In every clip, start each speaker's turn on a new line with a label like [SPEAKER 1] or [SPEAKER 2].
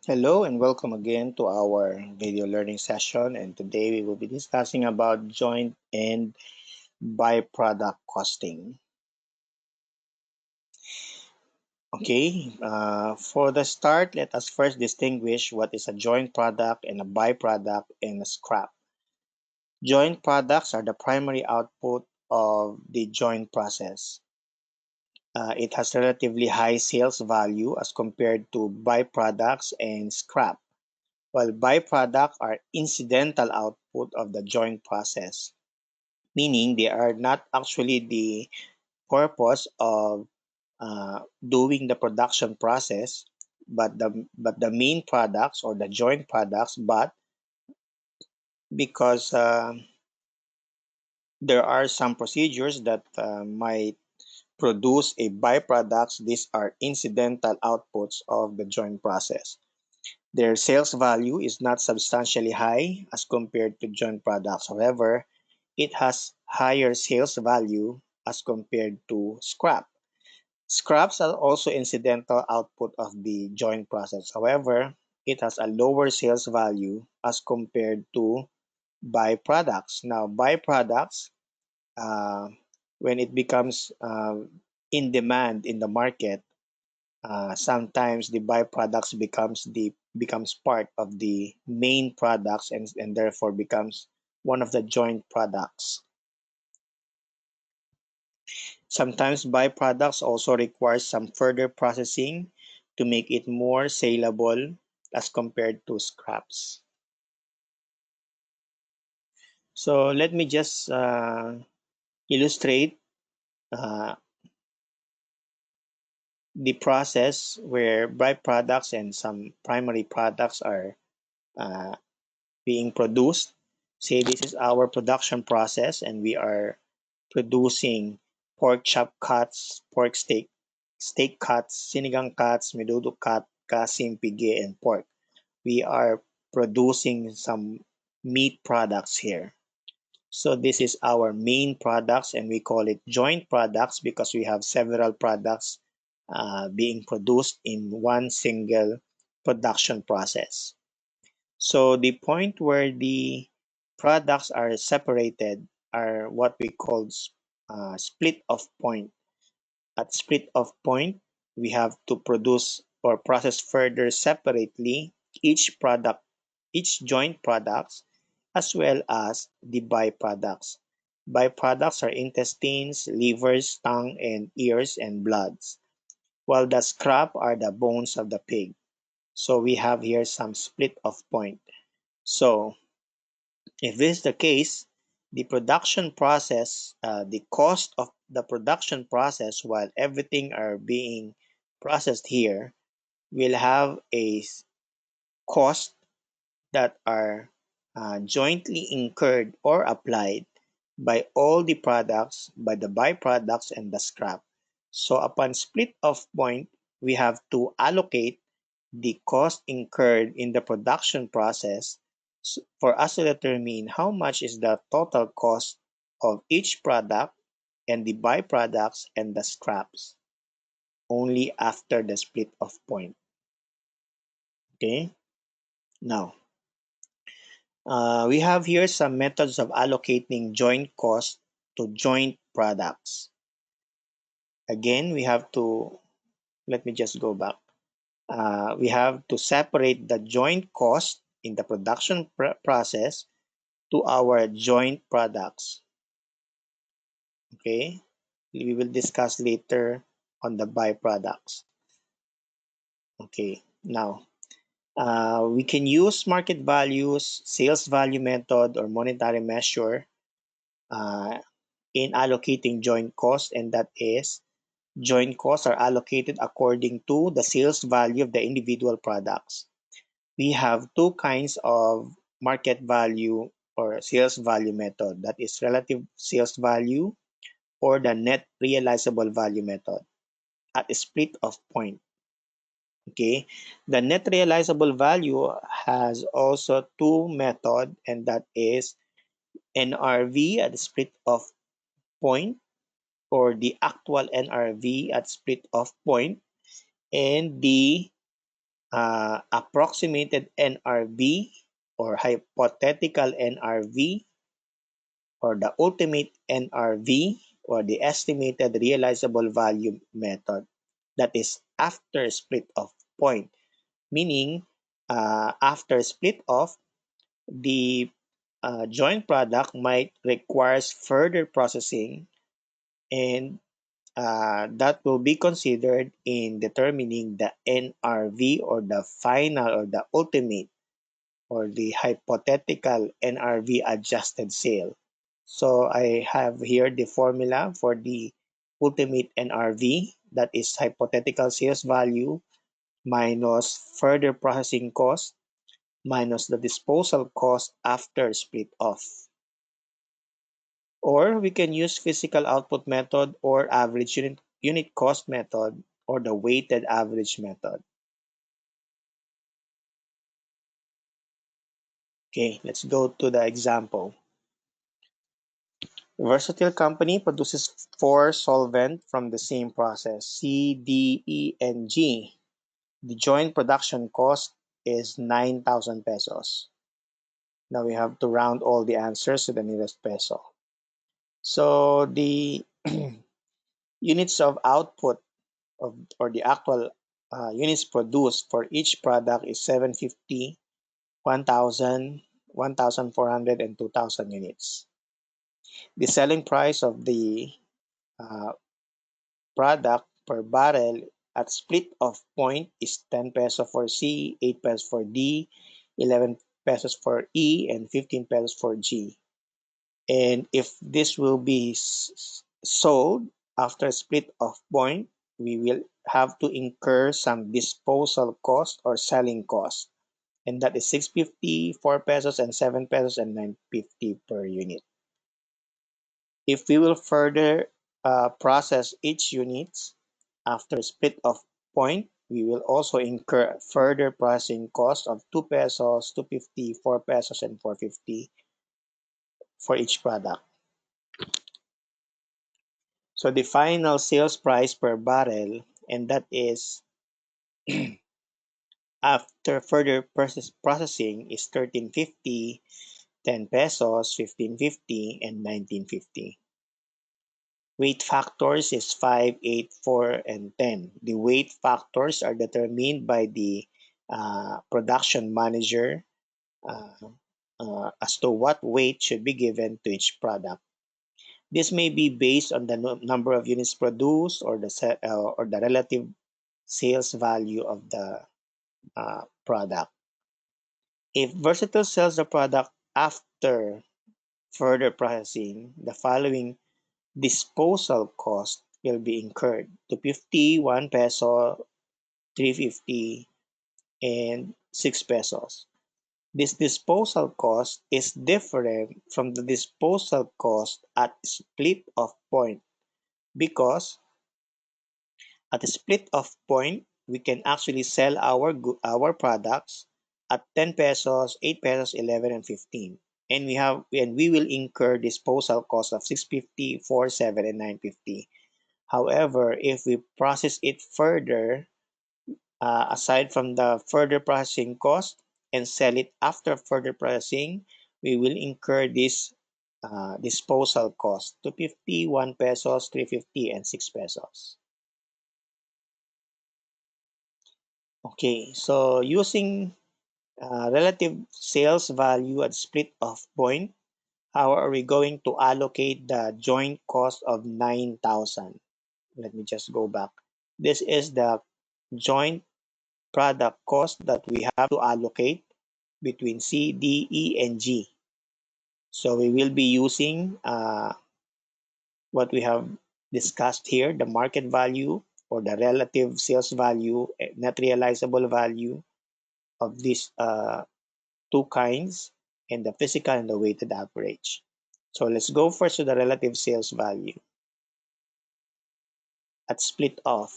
[SPEAKER 1] Hello and welcome again to our video learning session, and today we will be discussing about joint and byproduct costing. Okay, for the start, let us first distinguish what is a joint product and a byproduct and a scrap. Joint products are the primary output of the joint process. It has relatively high sales value as compared to byproducts and scrap, while byproducts are incidental output of the joint process, meaning they are not actually the purpose of doing the production process, but the main products or the joint products, but because there are some procedures that might produce a byproducts, these are incidental outputs of the joint process. Their sales value is not substantially high as compared to joint products. However, it has higher sales value as compared to scrap. Scraps are also incidental output of the joint process. However, it has a lower sales value as compared to byproducts. Now, byproducts, uh, when it becomes in demand in the market, sometimes the byproducts becomes part of the main products and therefore becomes one of the joint products. Sometimes byproducts also require some further processing to make it more saleable as compared to scraps. So let me just illustrate uh, the process where byproducts and some primary products are uh, being produced. Say this is our production process and we are producing pork chop cuts, pork steak cuts, sinigang cuts, menudo cut, kasim, pigi, and pork. We are producing some meat products here. So this is our main products and we call it joint products because we have several products being produced in one single production process. So the point where the products are separated are what we call split of point. At split of point, we have to produce or process further separately each product, each joint products, as well as the byproducts. Byproducts are intestines, livers, tongue, and ears and bloods, while the scrap are the bones of the pig. So we have here some split of point. So if this is the case, the production process, the cost of the production process while everything are being processed here will have a cost that are jointly incurred or applied by all the products, by the byproducts and the scrap. So upon split of point, we have to allocate the cost incurred in the production process for us to determine how much is the total cost of each product and the byproducts and the scraps only after the split of point. Okay, now we have here some methods of allocating joint cost to joint products. Again, we have to, let me just go back. We have to separate the joint cost in the production process to our joint products. Okay, we will discuss later on the byproducts. Okay, now we can use market values, sales value method, or monetary measure uh, in allocating joint cost, and that is joint costs are allocated according to the sales value of the individual products. We have two kinds of market value or sales value method, that is relative sales value or the net realizable value method at a split of point. Okay, the net realizable value has also two method, and that is NRV at the split of point or the actual NRV at split of point, and the approximated NRV or hypothetical NRV or the ultimate NRV or the estimated realizable value method that is after split off point, meaning after split off, the joint product might requires further processing, and that will be considered in determining the NRV or the final or the ultimate or the hypothetical NRV adjusted sale. So I have here the formula for the ultimate NRV, that is hypothetical sales value minus further processing cost minus the disposal cost after split off. Or we can use physical output method or average unit cost method or the weighted average method. Okay, let's go to the example. Versatile company produces 4 solvent from the same process, C, D, E, and G. The joint production cost is 9,000 pesos. Now we have to round all the answers to the nearest peso. So the units of output of or the actual units produced for each product is 750, 1,000, 1,400, and 2,000 units. The selling price of the uh, product per barrel at split off point is 10 peso for C, 8 pesos for D, 11 pesos for E, and 15 pesos for G. And if this will be sold after split off point, we will have to incur some disposal cost or selling cost. And that is 650, 4 pesos, and 7 pesos, and 950 per unit. If we will further process each unit after split off point, we will also incur further processing cost of 2 pesos, 250, 4 pesos, and 450 for each product. So the final sales price per barrel, and that is after further processing, is 1350, 10 pesos, 1550, and 1950. Weight factors is 5, 8, 4, and 10. The weight factors are determined by the production manager uh, as to what weight should be given to each product. This may be based on the number of units produced or the relative sales value of the product. If Versatile sells the product after further processing, the following disposal cost will be incurred: 250, 1 peso, 350, and 6 pesos. This disposal cost is different from the disposal cost at split off point because at a split off point we can actually sell our products at 10 pesos, 8 pesos, 11, and 15. And we will incur disposal cost of 650, 4, 7, and 950. However, if we process it further, aside from the further processing cost and sell it after further processing, we will incur this disposal cost: 250, 1 pesos, 350, and 6 pesos. Okay, so using relative sales value at split off point, how are we going to allocate the joint cost of 9,000? Let me just go back. This is the joint product cost that we have to allocate between C, D, E, and G. So we will be using what we have discussed here, the market value or the relative sales value, net realizable value of these two kinds, and the physical and the weighted average. So let's go first to the relative sales value at split off.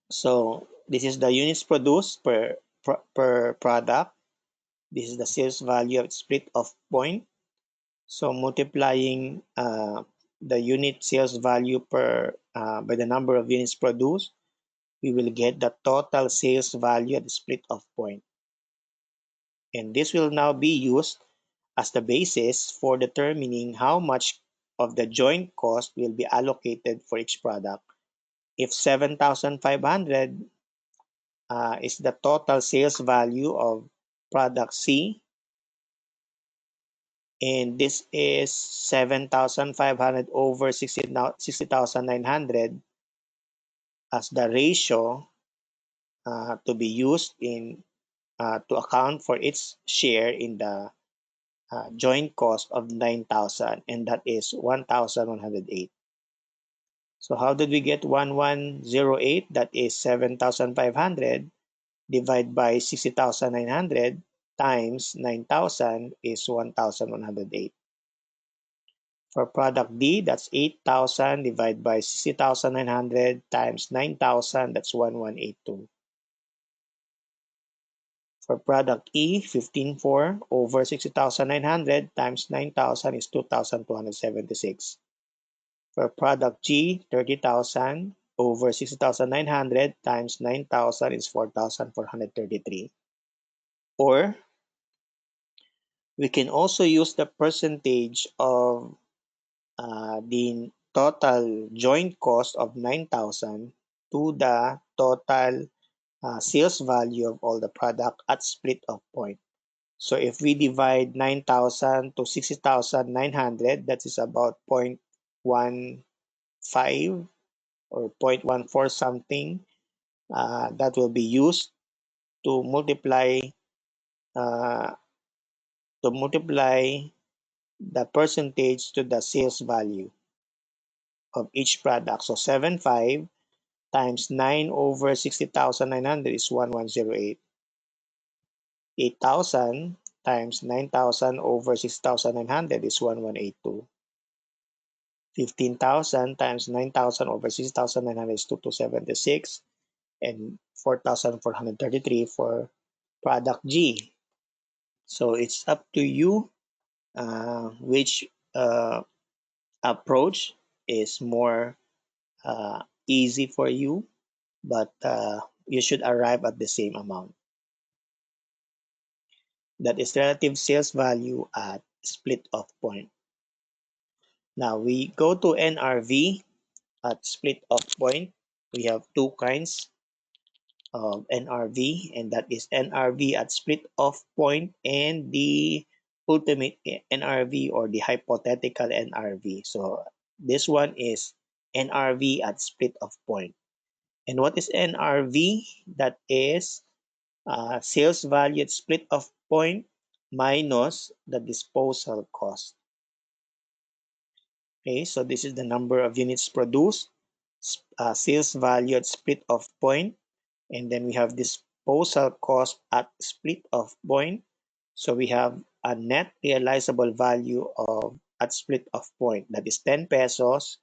[SPEAKER 1] So this is the units produced per product. This is the sales value at split off point. So multiplying the unit sales value per by the number of units produced, we will get the total sales value at the split off point. And this will now be used as the basis for determining how much of the joint cost will be allocated for each product. If 7,500 is the total sales value of product C, and this is 7,500 over 60,900 as the ratio to be used in to account for its share in the joint cost of 9,000, and that is 1,108. So how did we get 1108? That is 7,500 divided by 60,900 times 9,000 is 1,108. For product D, that's 8,000 divided by 60,900 times 9,000, that's 1182. For product E, 15,400 over 60,900 times 9,000 is 2,276. For product G, 30,000 over 60,900 times 9,000 is 4,433. Or we can also use the percentage of the total joint cost of 9,000 to the total sales value of all the product at split of point. So if we divide 9,000 to 60,900, that is about 0.15 or 0.14 something. That will be used to multiply uh, the percentage to the sales value of each product. So 75 times 9 over 60,900 is 1108. 8,000 times 9,000 over 6,900 is 1182. 15,000 times 9,000 over 6,900 is 2276. And 4,433 for product G. So it's up to you which approach is more easy for you, but you should arrive at the same amount. That is relative sales value at split off point. Now we go to NRV at split off point. We have two kinds of NRV, and that is NRV at split off point and the ultimate NRV or the hypothetical NRV. So this one is NRV at split off point. And what is NRV? That is sales value at split off point minus the disposal cost. Okay, so this is the number of units produced, sales value at split off point, and then we have disposal cost at split off point. So we have a net realizable value of at split off point, that is 10 pesos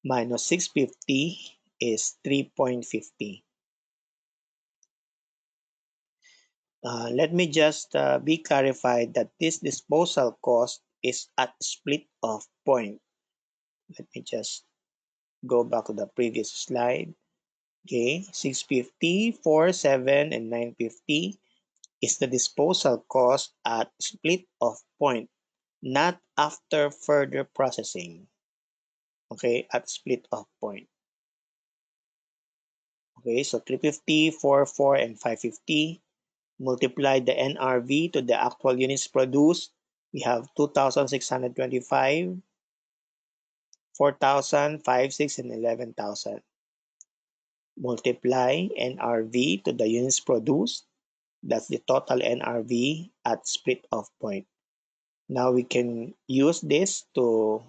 [SPEAKER 1] minus 650 is 3.50. Let me just be clarified that this disposal cost is at split off point. Let me just go back to the previous slide. Okay, 650, 4, 7, and 950 is the disposal cost at split off point, not after further processing. Okay, at split off point. Okay, so 350, 4, 4, and 550. Multiply the NRV to the actual units produced. We have 2,625, 4,000, 5, 6, and 11,000. Multiply NRV to the units produced. That's the total NRV at split off point. Now we can use this to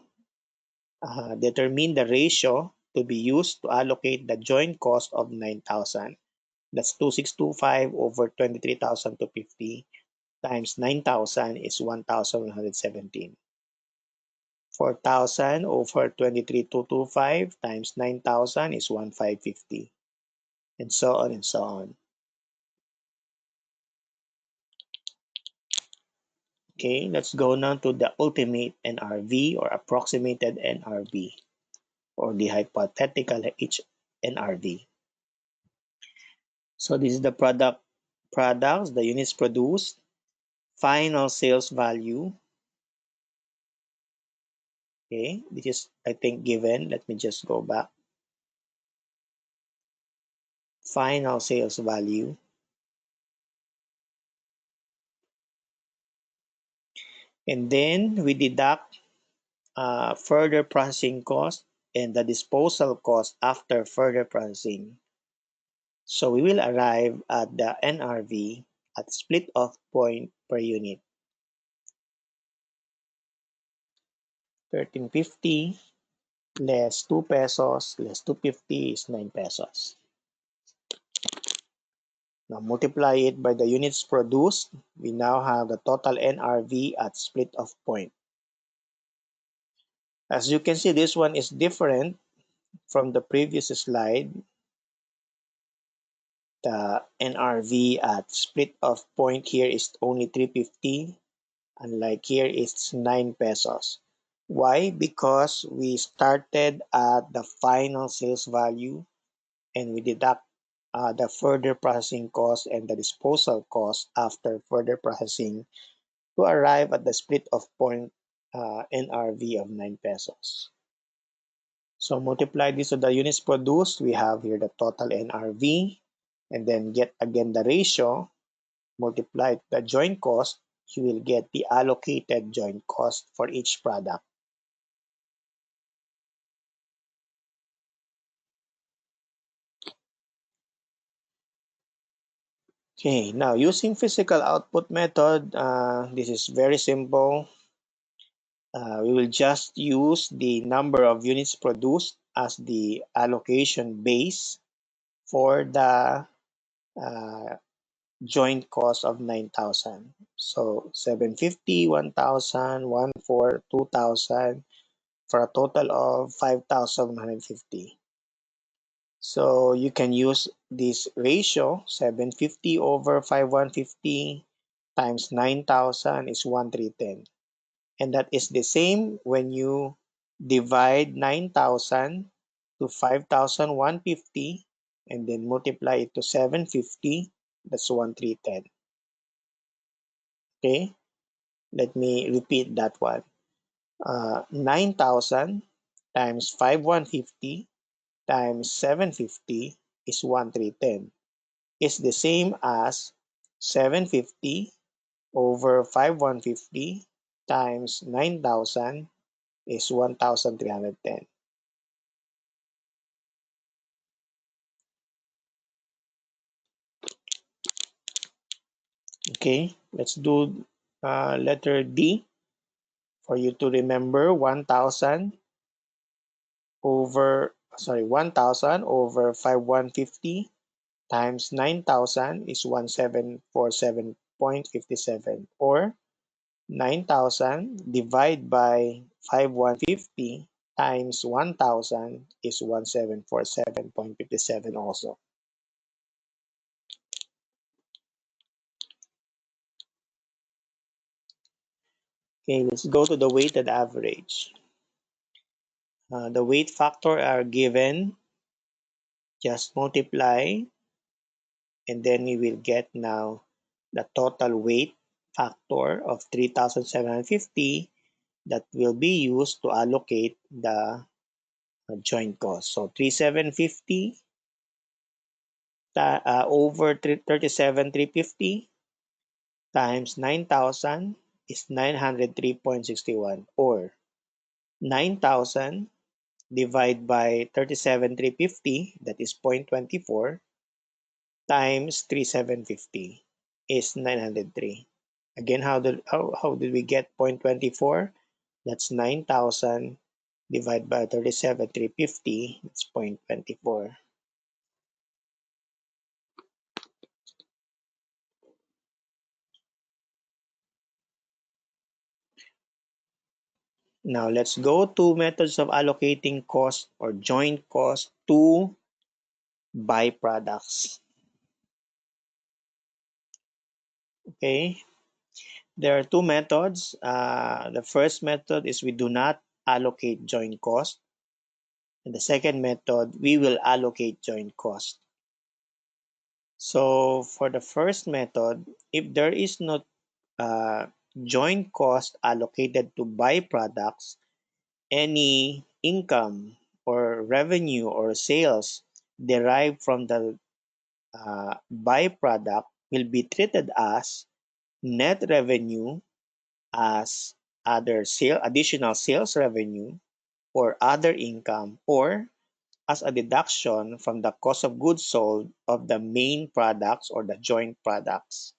[SPEAKER 1] determine the ratio to be used to allocate the joint cost of 9,000. That's 2,625 over 23,250 times 9,000 is 1,117. 4,000 over 23,225 times 9,000 is 1,550. And so on and so on. Okay, let's go now to the ultimate NRV or approximated NRV or the hypothetical NRV. So this is the products, the units produced, final sales value. Okay, this is, I think, given. Let me just go back. Final sales value. And then we deduct further processing cost and the disposal cost after further processing. So we will arrive at the NRV at split off point per unit. 1350 less 2 pesos less 250 is 9 pesos. Now multiply it by the units produced. We now have the total NRV at split off point. As you can see, this one is different from the previous slide. The NRV at split off point here is only 350, unlike here it's 9 pesos. Why? Because we started at the final sales value and we deduct the further processing cost and the disposal cost after further processing to arrive at the split off point NRV of 9 pesos. So multiply this to the units produced. We have here the total NRV, and then get again the ratio, multiply the joint cost, you will get the allocated joint cost for each product. Okay, now using physical output method, this is very simple. We will just use the number of units produced as the allocation base for the uh, joint cost of 9,000. So 750, 1,000, 1,400, 2,000 for a total of 5,150. So you can use this ratio, 750 over 5,150 times 9,000 is 1,310. And that is the same when you divide 9,000 to 5,150 and then multiply it to 750, that's 1,310. Okay, let me repeat that one. 9,000 times 5,150 times 750 is 1,310. It's the same as 750 over 5,150 times 9,000 is 1,310. Okay, let's do letter D for you to remember. 1,000 over 5,150 times 9,000 is 1,747.57, or 9,000 divided by 5,150 times 1,000 is 1,747.57 also. Okay, let's go to the weighted average. The weight factor are given. Just multiply, and then we will get now the total weight factor of 3,750 that will be used to allocate the joint cost. So 3,750 over 37,350 times 9,000 is 903.61, or 9,000 divided by 37,350, that is 0.24, times 3,750 is 903. Again, how did we get 0.24? That's 9,000 divided by 37,350, that's 0.24. Now let's go to methods of allocating cost or joint cost to byproducts. Okay, there are two methods. The first method is we do not allocate joint cost. And the second method, we will allocate joint cost. So for the first method, if there is no uh, joint cost allocated to byproducts, any income or revenue or sales derived from the byproduct will be treated as net revenue, as other additional sales revenue or other income, or as a deduction from the cost of goods sold of the main products or the joint products.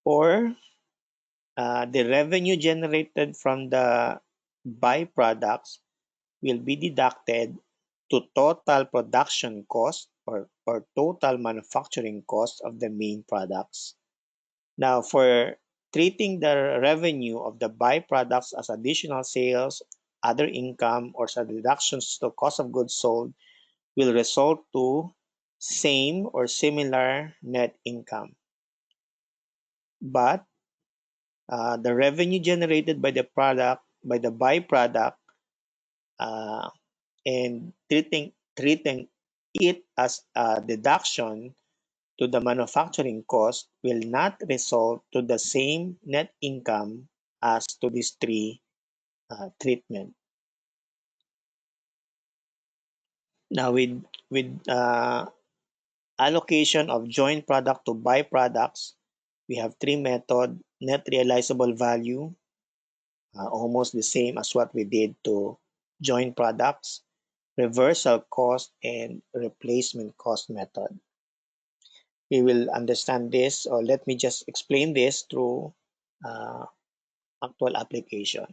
[SPEAKER 1] Or the revenue generated from the byproducts will be deducted to total production cost or total manufacturing cost of the main products. Now, for treating the revenue of the byproducts as additional sales, other income, or as deductions to cost of goods sold will result to same or similar net income. But the revenue generated by the product, by the byproduct, uh, and treating it as a deduction to the manufacturing cost will not result to the same net income as to these three treatment. Now with allocation of joint product to byproducts, we have three method: net realizable value, almost the same as what we did to joint products, reversal cost, and replacement cost method. We will understand this, or let me just explain this through uh, actual application.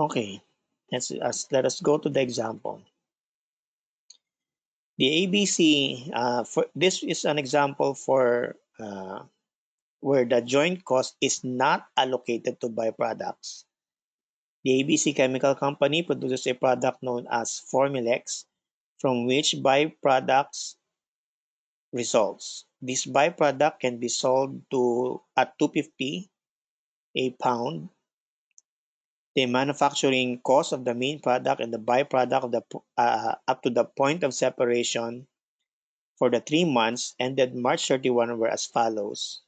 [SPEAKER 1] Okay, let us go to the example. The ABC, for this is an example for where the joint cost is not allocated to byproducts. The ABC Chemical Company produces a product known as Formulex, from which byproducts results. This byproduct can be sold to at 250 a pound. The manufacturing cost of the main product and the byproduct of the up to the point of separation for the 3 months ended March 31 were as follows: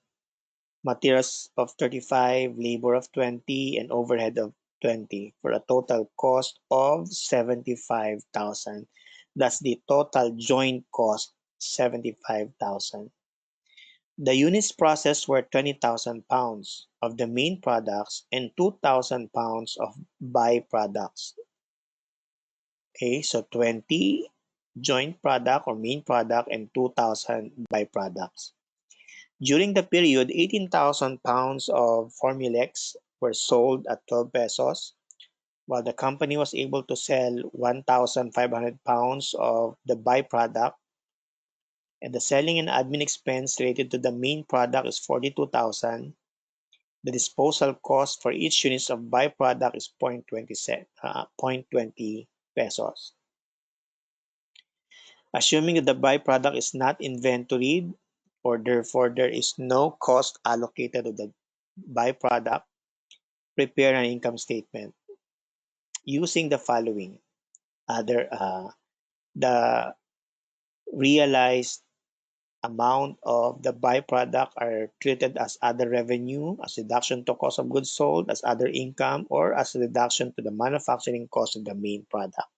[SPEAKER 1] materials of 35, labor of 20, and overhead of 20, for a total cost of 75,000. That's the total joint cost, 75,000. The units processed were 20,000 pounds of the main products and 2,000 pounds of byproducts. Okay, so 20 joint product or main product and 2,000 byproducts. During the period, 18,000 pounds of Formulex were sold at 12 pesos, while the company was able to sell 1,500 pounds of the byproduct, and the selling and admin expense related to the main product is 42,000. The disposal cost for each unit of byproduct is 0.20 pesos. Assuming that the byproduct is not inventoried, or therefore there is no cost allocated to the byproduct, prepare an income statement using the following. Other The realized amount of the byproduct are treated as other revenue, as deduction to cost of goods sold, as other income, or as a deduction to the manufacturing cost of the main product.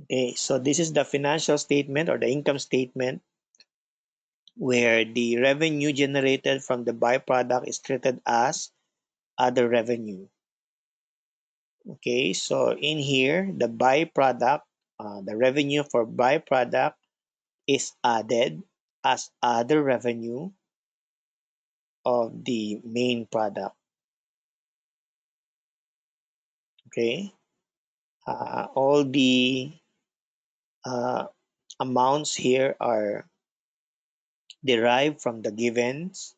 [SPEAKER 1] Okay, so this is the financial statement or the income statement where the revenue generated from the byproduct is treated as other revenue. Okay, so in here, the byproduct, the revenue for byproduct is added as other revenue of the main product. Okay, all the uh, amounts here are derived from the givens.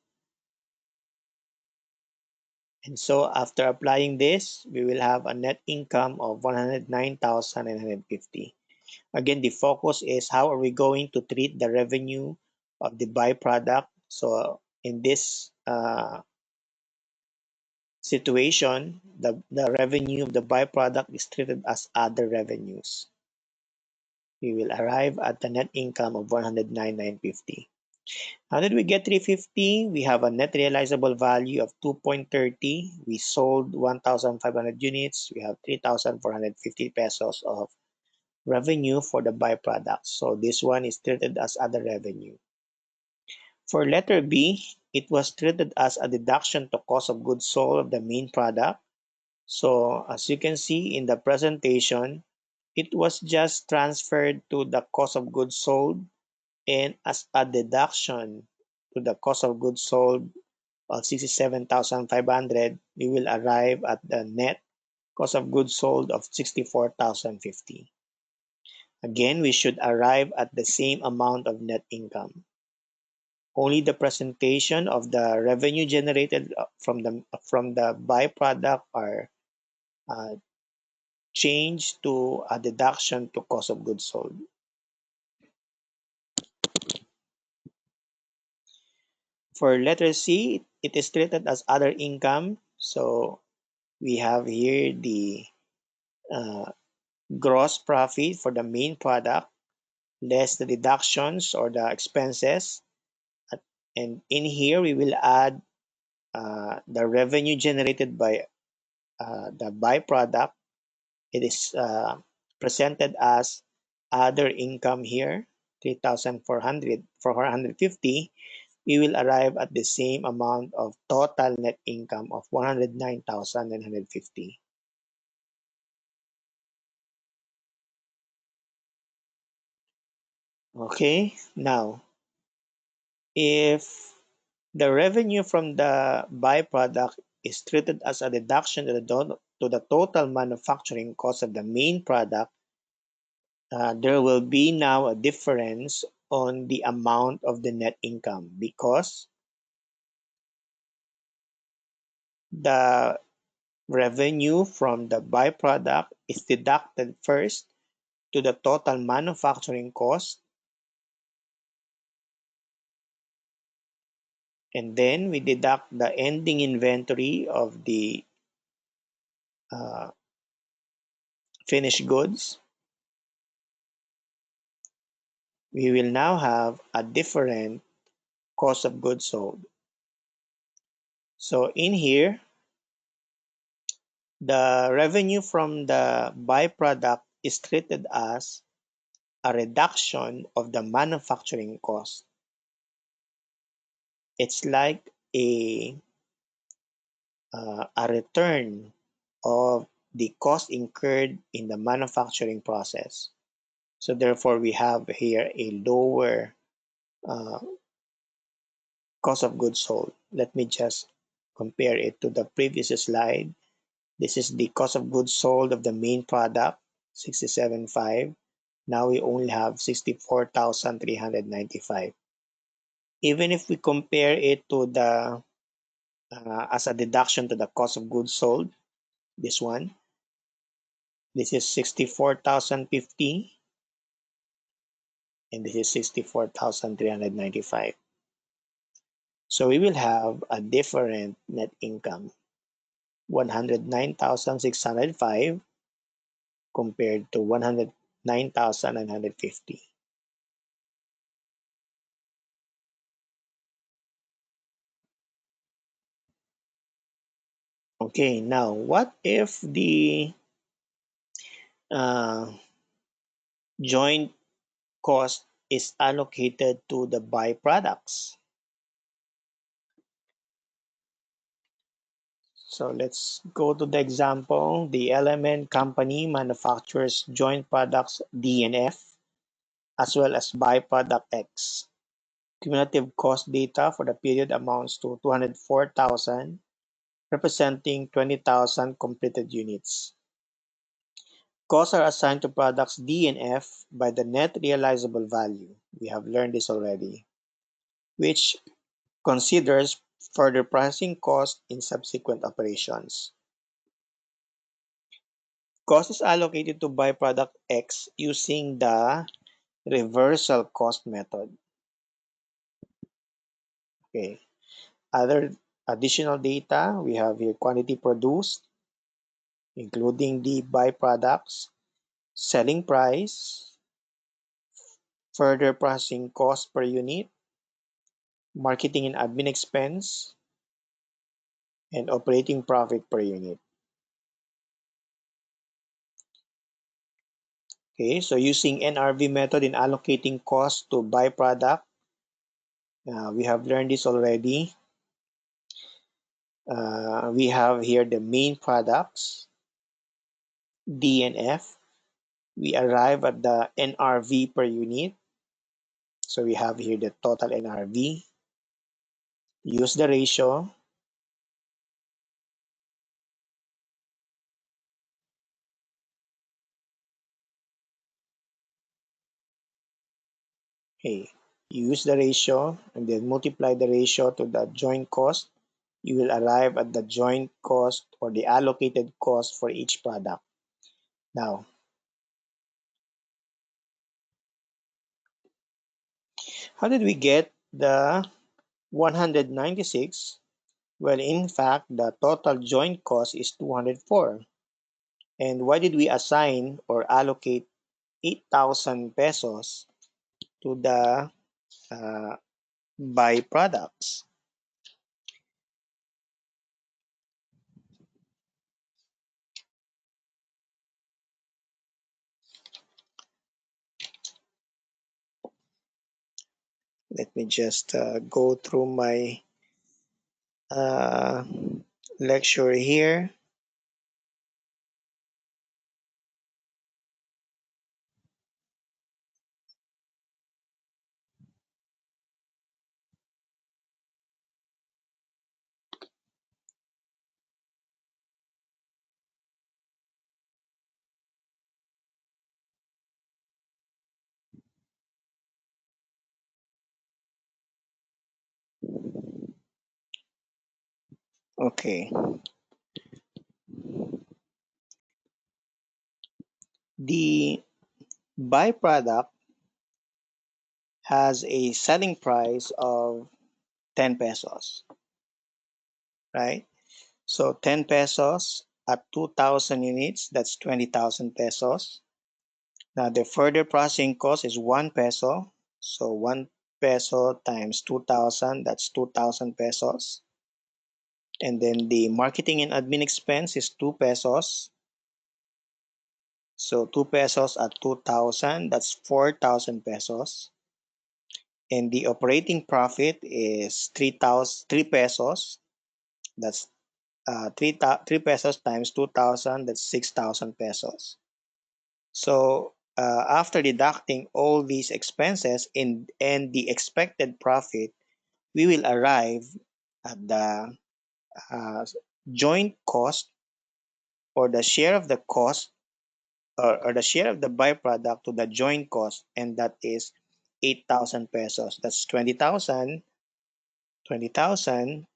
[SPEAKER 1] And so after applying this, we will have a net income of 109,950. Again, the focus is how are we going to treat the revenue of the byproduct. So in this situation, the revenue of the byproduct is treated as other revenues. We will arrive at the net income of 109,950. How did we get 350? We have a net realizable value of 2.30. We sold 1,500 units. We have 3,450 pesos of revenue for the byproduct. So this one is treated as other revenue. For letter B, it was treated as a deduction to cost of goods sold of the main product. So as you can see in the presentation, it was just transferred to the cost of goods sold, and as a deduction to the cost of goods sold of 67,500, we will arrive at the net cost of goods sold of 64,050. Again, we should arrive at the same amount of net income. Only the presentation of the revenue generated from the byproduct are uh, changed to a deduction to cost of goods sold. For letter C, it is treated as other income. So we have here the uh, gross profit for the main product less the deductions or the expenses. And in here, we will add the revenue generated by the byproduct. It is presented as other income here, 3,400 for 450. We will arrive at the same amount of total net income of 109,950. Okay, now if the revenue from the byproduct is treated as a deduction to the total manufacturing cost of the main product, there will be now a difference on the amount of the net income because the revenue from the byproduct is deducted first to the total manufacturing cost, and then we deduct the ending inventory of the uh, finished goods. We will now have a different cost of goods sold. So in here, the revenue from the byproduct is treated as a reduction of the manufacturing cost. It's like a return of the cost incurred in the manufacturing process. So therefore, we have here a lower uh, cost of goods sold. Let me just compare it to the previous slide. This is the cost of goods sold of the main product, 67.5. Now we only have 64,395. Even if we compare it to the as a deduction to the cost of goods sold, this one, this is 64,050 and this is 64,395. So we will have a different net income, 109,605 compared to 109,950. Okay, now what if the uh, joint cost is allocated to the byproducts? So let's go to the example. The element company manufactures joint products D and F as well as byproduct X. Cumulative cost data for the period amounts to 204,000, representing 20,000 completed units. Costs are assigned to products D and F by the net realizable value. We have learned this already, which considers further pricing cost in subsequent operations. Cost is allocated to byproduct X using the reversal cost method. Okay. Other additional data. We have here quantity produced, including the byproducts, selling price, further processing cost per unit, marketing and admin expense, and operating profit per unit. Okay, so using NRV method in allocating cost to byproduct, we have learned this already. We have here the main products, D and F. We arrive at the NRV per unit. So we have here the total NRV. Use the ratio. Okay, use the ratio and then multiply the ratio to the joint cost. You will arrive at the joint cost or the allocated cost for each product. Now, how did we get the 196? Well, in fact, the total joint cost is 204. And why did we assign or allocate 8,000 pesos to the uh, byproducts? Let me just go through my uh, lecture here. Okay. The byproduct has a selling price of 10 pesos, right? So 10 pesos at 2,000 units, that's 20,000 pesos. Now the further processing cost is 1 peso. So 1 peso times 2,000, that's 2,000 pesos. And then the marketing and admin expense is 2 pesos. So 2 pesos at 2,000, that's 4,000 pesos. And the operating profit is 3 pesos. That's 3 pesos times 2,000, that's 6,000 pesos. So after deducting all these expenses and the expected profit, we will arrive at the uh, joint cost or the share of the cost or the share of the byproduct to the joint cost, and that is 8,000 pesos. That's 20,000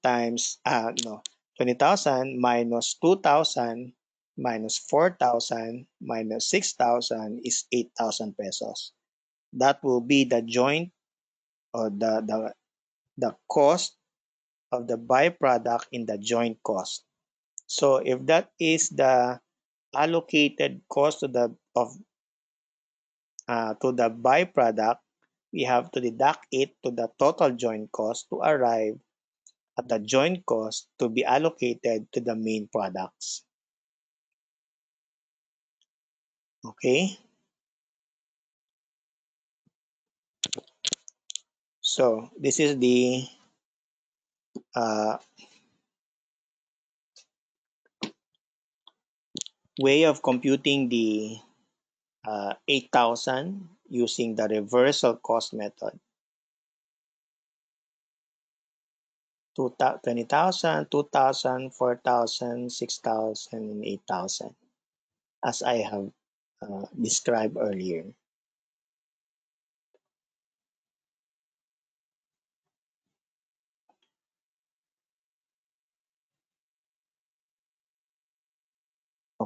[SPEAKER 1] times, no, 20,000 minus 2,000 minus 4,000 minus 6,000 is 8,000 pesos. That will be the joint or the cost of the byproduct in the joint cost. So if that is the allocated cost to the byproduct, we have to deduct it to the total joint cost to arrive at the joint cost to be allocated to the main products. Okay, so this is the uh, way of computing the 8,000 using the reversal cost method. 20,000, 2,000, 4,000, 6,000, and 8,000, as I have described earlier.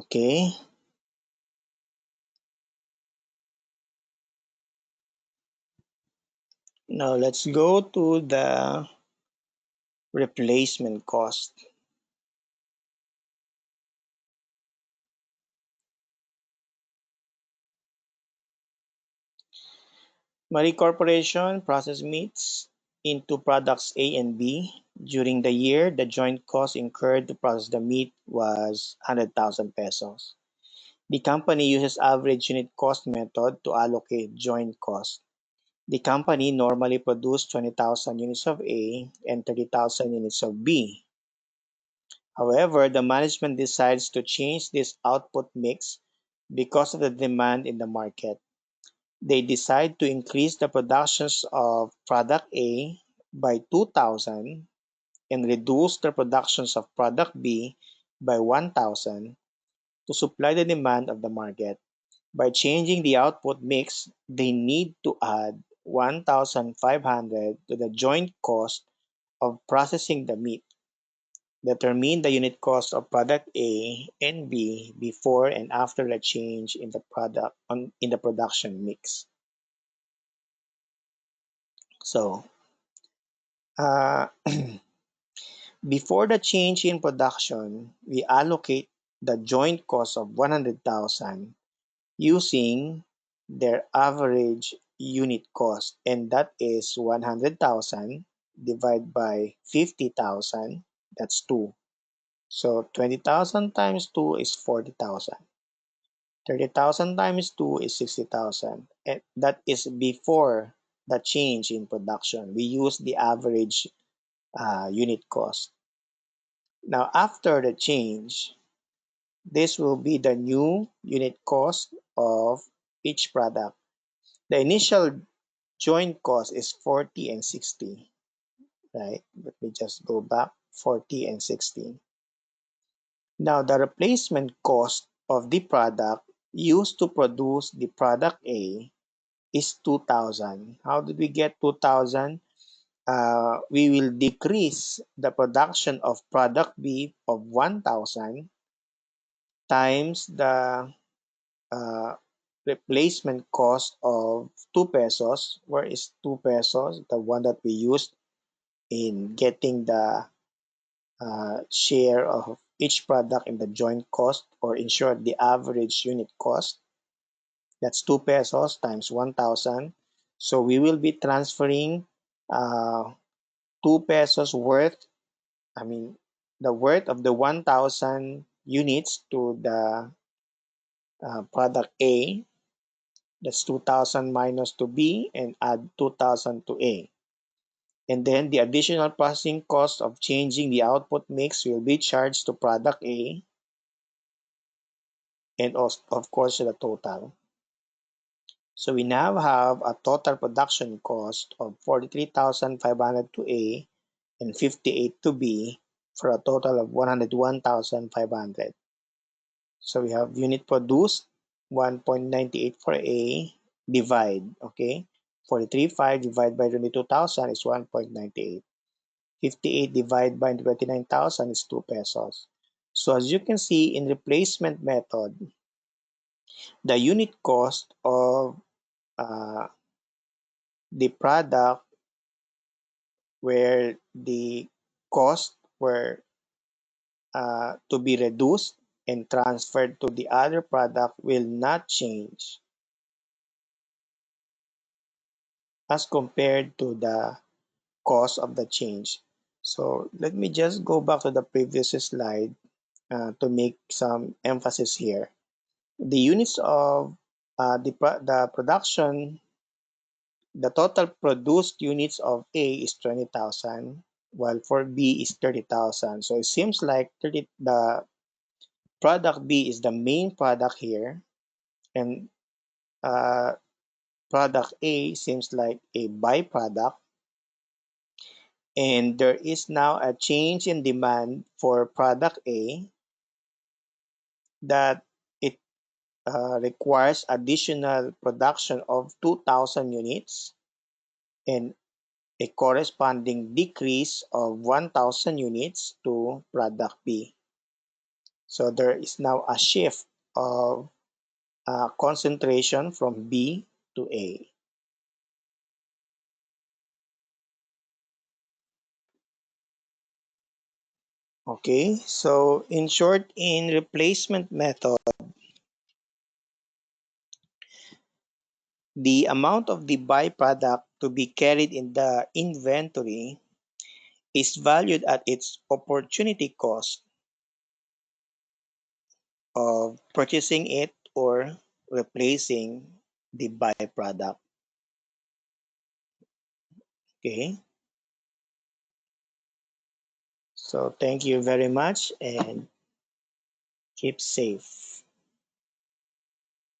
[SPEAKER 1] Okay, now let's go to the replacement cost. Marie Corporation process meats into products A and B. During the year, the joint cost incurred to process the meat was 100,000 pesos. The company uses average unit cost method to allocate joint cost. The company normally produced 20,000 units of A and 30,000 units of B. However, the management decides to change this output mix because of the demand in the market. They decide to increase the productions of product A by 2,000 and reduce the productions of product B by 1,000 to supply the demand of the market. By changing the output mix, they need to add 1,500 to the joint cost of processing the meat. Determine the unit cost of product A and B before and after the change in the production mix. So, uh, before the change in production, we allocate the joint cost of 100,000 using their average unit cost, and that is 100,000 divided by 50,000, that's 2. So 20,000 times 2 is 40,000. 30,000 times 2 is 60,000. And that is before the change in production. We use the average unit cost. Now, after the change, this will be the new unit cost of each product. The initial joint cost is 40 and 60, right? Let me just go back, 40 and 60. Now, the replacement cost of the product used to produce the product A is 2,000. How did we get 2,000? We will decrease the production of product B of 1,000 times the uh, replacement cost of 2 pesos. Where is 2 pesos? The one that we used in getting the share of each product in the joint cost, or in short, the average unit cost. That's 2 pesos times 1,000. So we will be transferring 2 pesos worth, I mean, the worth of the 1,000 units to the product A. That's 2,000 minus to B and add 2,000 to A. And then the additional processing cost of changing the output mix will be charged to product A and of course the total. So we now have a total production cost of 43,500 to A and 58 to B for a total of 101,500. So we have unit produced 1.98 for A, divide, okay? 43.5 divided by 22,000 is 1.98. 58 divided by 29,000 is 2 pesos. So as you can see in replacement method, the unit cost of uh, the product where the cost were to be reduced and transferred to the other product will not change as compared to the cost of the change. So let me just go back to the previous slide to make some emphasis here. The units of the production, the total produced units of A is 20,000, while for B is 30,000. So it seems like the product B is the main product here, and uh, product A seems like a byproduct. And there is now a change in demand for product A that it requires additional production of 2,000 units and a corresponding decrease of 1,000 units to product B. So there is now a shift of concentration from B to A. Okay, so in short, in replacement method, the amount of the byproduct to be carried in the inventory is valued at its opportunity cost of purchasing it or replacing the byproduct. Okay, so thank you very much and keep safe.